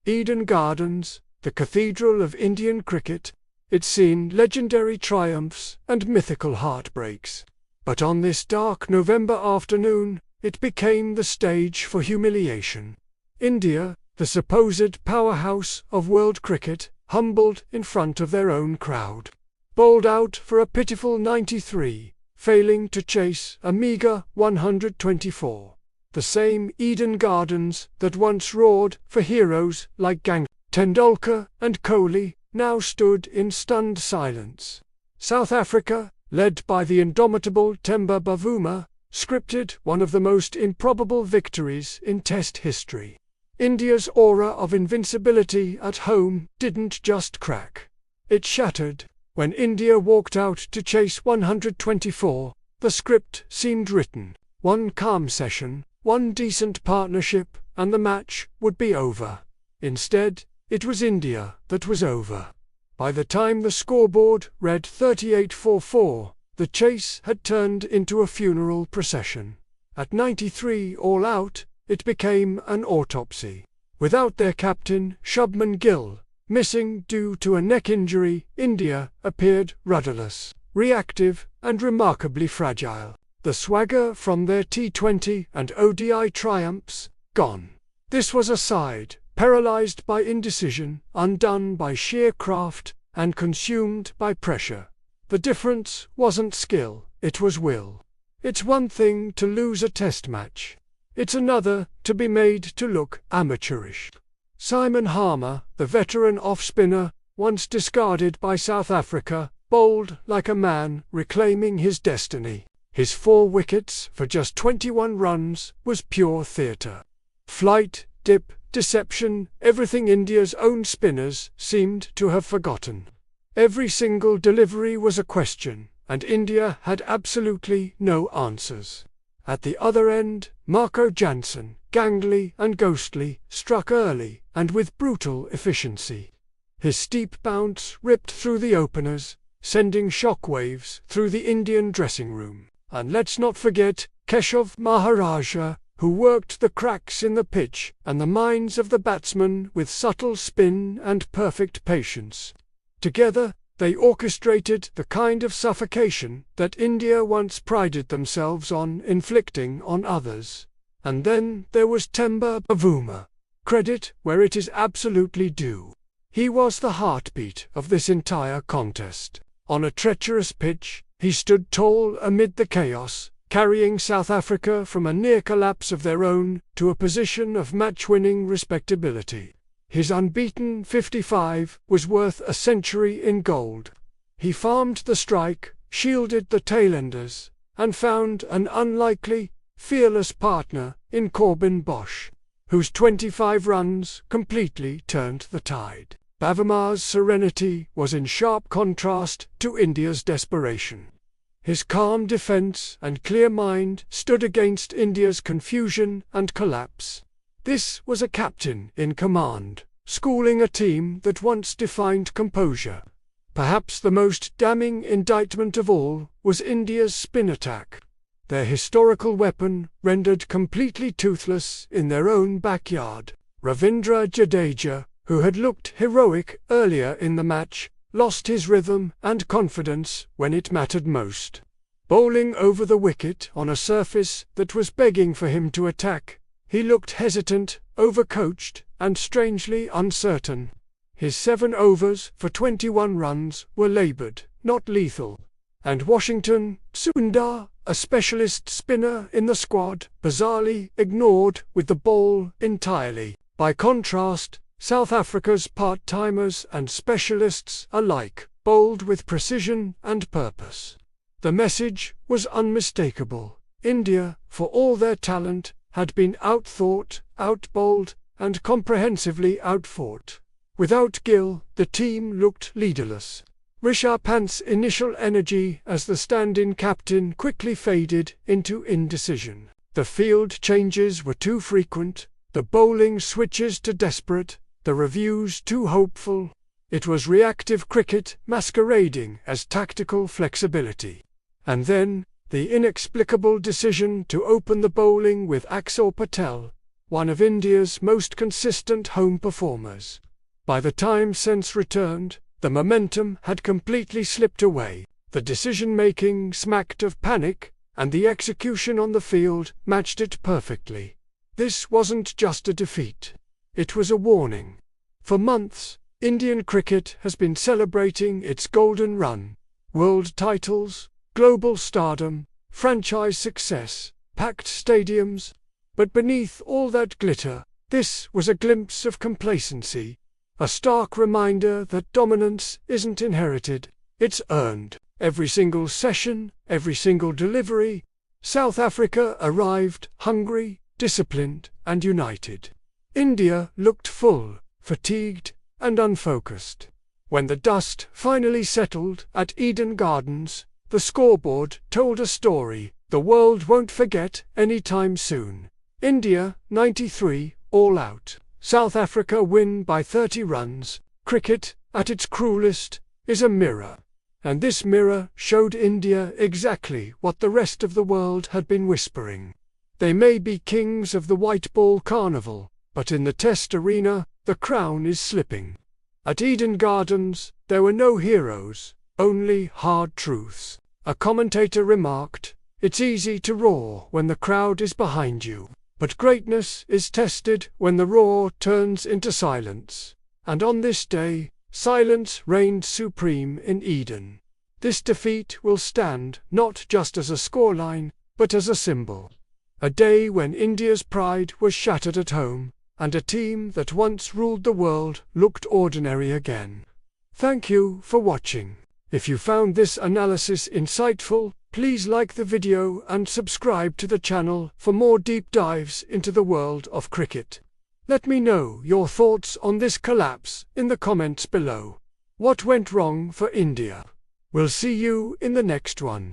Eden Gardens, the cathedral of Indian cricket, it's seen legendary triumphs and mythical heartbreaks. But on this dark November afternoon, it became the stage for humiliation. India, the supposed powerhouse of world cricket, humbled in front of their own crowd. Bowled out for a pitiful 93, failing to chase a meagre 124. The same Eden Gardens that once roared for heroes like Tendulkar and Kohli now stood in stunned silence. South Africa, led by the indomitable Temba Bavuma, scripted one of the most improbable victories in Test history. India's aura of invincibility at home didn't just crack. It shattered. When India walked out to chase 124, the script seemed written. One calm session, one decent partnership, and the match would be over. Instead, it was India that was over. By the time the scoreboard read 38-44, the chase had turned into a funeral procession. At 93 all out, it became an autopsy. Without their captain, Shubman Gill, missing due to a neck injury, India appeared rudderless, reactive, and remarkably fragile. The swagger from their T20 and ODI triumphs, gone. This was a side, paralyzed by indecision, undone by sheer craft, and consumed by pressure. The difference wasn't skill, it was will. It's one thing to lose a test match. It's another to be made to look amateurish. Simon Harmer, the veteran off-spinner, once discarded by South Africa, bowled like a man reclaiming his destiny. His 4 wickets for just 21 runs was pure theatre. Flight, dip, deception, everything India's own spinners seemed to have forgotten. Every single delivery was a question, and India had absolutely no answers. At the other end, Marco Jansen, gangly and ghostly, struck early and with brutal efficiency. His steep bounce ripped through the openers, sending shockwaves through the Indian dressing room. And let's not forget Keshav Maharaja, who worked the cracks in the pitch and the minds of the batsmen with subtle spin and perfect patience. Together, they orchestrated the kind of suffocation that India once prided themselves on inflicting on others. And then there was Temba Bavuma. Credit where it is absolutely due. He was the heartbeat of this entire contest. On a treacherous pitch, he stood tall amid the chaos, carrying South Africa from a near collapse of their own to a position of match-winning respectability. His unbeaten 55 was worth a century in gold. He farmed the strike, shielded the tailenders, and found an unlikely, fearless partner in Corbin Bosch, whose 25 runs completely turned the tide. Bavuma's serenity was in sharp contrast to India's desperation. His calm defense and clear mind stood against India's confusion and collapse. This was a captain in command, schooling a team that once defined composure. Perhaps the most damning indictment of all was India's spin attack. Their historical weapon rendered completely toothless in their own backyard. Ravindra Jadeja, who had looked heroic earlier in the match, lost his rhythm and confidence when it mattered most. Bowling over the wicket on a surface that was begging for him to attack, he looked hesitant, overcoached, and strangely uncertain. His 7 overs for 21 runs were laboured, not lethal. And Washington Sundar, a specialist spinner in the squad, bizarrely ignored with the ball entirely. By contrast, South Africa's part-timers and specialists alike bowled with precision and purpose. The message was unmistakable. India, for all their talent, had been outthought, outbowled, and comprehensively outfought. Without Gill, the team looked leaderless. Rishabh Pant's initial energy as the stand-in captain quickly faded into indecision. The field changes were too frequent, the bowling switches too desperate, the reviews too hopeful. It was reactive cricket masquerading as tactical flexibility. And then, the inexplicable decision to open the bowling with Axar Patel, one of India's most consistent home performers. By the time sense returned, the momentum had completely slipped away, the decision-making smacked of panic, and the execution on the field matched it perfectly. This wasn't just a defeat. It was a warning. For months, Indian cricket has been celebrating its golden run. World titles, global stardom, franchise success, packed stadiums. But beneath all that glitter, this was a glimpse of complacency. A stark reminder that dominance isn't inherited, it's earned. Every single session, every single delivery, South Africa arrived hungry, disciplined, and united. India looked full, fatigued, and unfocused. When the dust finally settled at Eden Gardens, the scoreboard told a story the world won't forget anytime soon. India, 93, all out. South Africa win by 30 runs. Cricket, at its cruelest, is a mirror. And this mirror showed India exactly what the rest of the world had been whispering. They may be kings of the white ball carnival, but in the test arena, the crown is slipping. At Eden Gardens, there were no heroes, only hard truths. A commentator remarked, "It's easy to roar when the crowd is behind you, but greatness is tested when the roar turns into silence." And on this day, silence reigned supreme in Eden. This defeat will stand not just as a scoreline, but as a symbol. A day when India's pride was shattered at home, and a team that once ruled the world looked ordinary again. Thank you for watching. If you found this analysis insightful, please like the video and subscribe to the channel for more deep dives into the world of cricket. Let me know your thoughts on this collapse in the comments below. What went wrong for India? We'll see you in the next one.